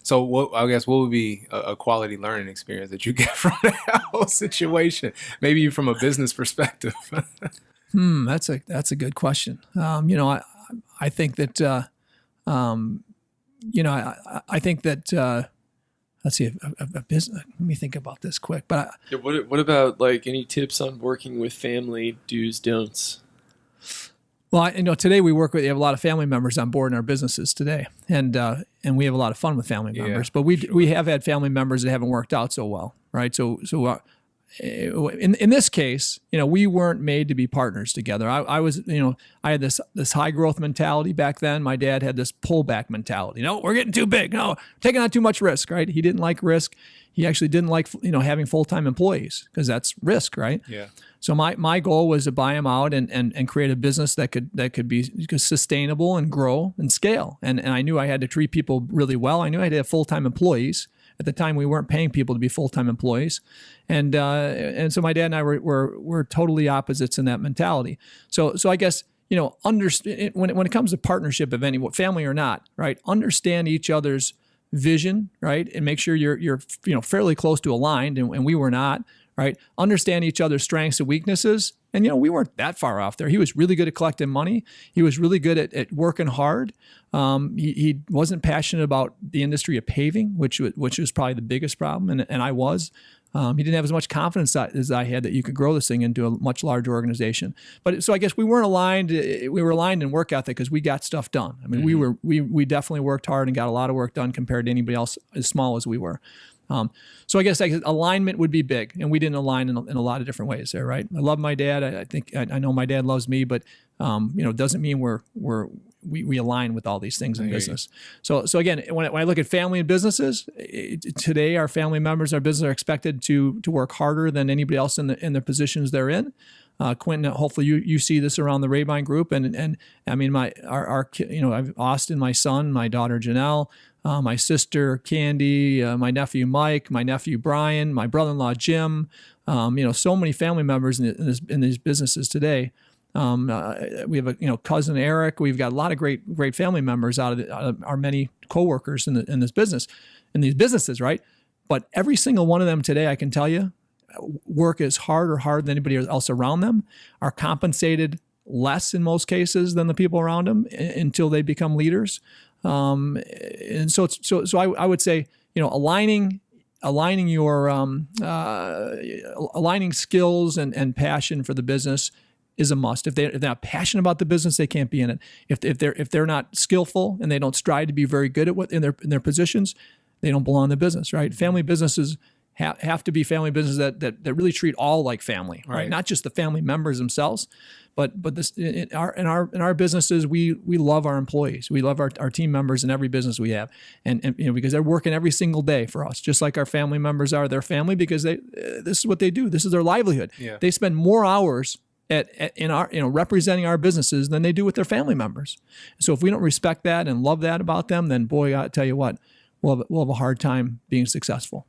So I guess what would be a quality learning experience that you get from that whole situation? Maybe from a business perspective. That's a good question. I think that I think that let's see a business. Let me think about this quick. But Yeah, what about like any tips on working with family, do's, don'ts? Well, today we have a lot of family members on board in our businesses today, and we have a lot of fun with family members. But we have had family members that haven't worked out so well, right? So in this case, we weren't made to be partners together. I had this high growth mentality back then. My dad had this pullback mentality. No, we're getting too big. No, taking on too much risk, right? He didn't like risk. He actually didn't like having full-time employees because that's risk, right? Yeah. So my goal was to buy him out and create a business that could be sustainable and grow and scale. And I knew I had to treat people really well. I knew I had to have full-time employees. At the time, we weren't paying people to be full-time employees, and so my dad and I were totally opposites in that mentality. So I guess understand when it comes to partnership of any family or not, right? Understand each other's vision, right, and make sure you're fairly close to aligned, and we were not. Right? Understand each other's strengths and weaknesses. And, we weren't that far off there. He was really good at collecting money. He was really good at working hard. He wasn't passionate about the industry of paving, which was probably the biggest problem. And I was. He didn't have as much confidence as I had that you could grow this thing into a much larger organization. But so I guess we weren't aligned. We were aligned in work ethic because we got stuff done. I mean, we definitely worked hard and got a lot of work done compared to anybody else as small as we were. So I guess alignment would be big, and we didn't align in a lot of different ways there, right? I love my dad. I think I know my dad loves me, but doesn't mean we align with all these things in business. So again, when I look at family and businesses today, our family members, our business are expected to work harder than anybody else in the positions they're in. Quentin, hopefully you see this around the Rabine Group, and I mean our Austin, my son, my daughter Janelle, my sister Candy, my nephew Mike, my nephew Brian, my brother-in-law Jim, so many family members in these businesses today. We have a cousin Eric. We've got a lot of great family members out of our many coworkers in these businesses, right? But every single one of them today, I can tell you, work as hard or harder than anybody else around them, are compensated less in most cases than the people around them until they become leaders. And so I would say, aligning your aligning skills and passion for the business is a must. If they're not passionate about the business, they can't be in it. If they're not skillful and they don't strive to be very good at in their positions, they don't belong in the business, right? Family businesses have to be family businesses that really treat all like family, right? Not just the family members themselves, but this in our businesses, we love our employees, we love our team members in every business we have, and because they're working every single day for us, just like our family members are their family, because this is what they do, this is their livelihood. Yeah. They spend more hours in our representing our businesses than they do with their family members. So if we don't respect that and love that about them, then boy, I tell you what, we'll have a hard time being successful.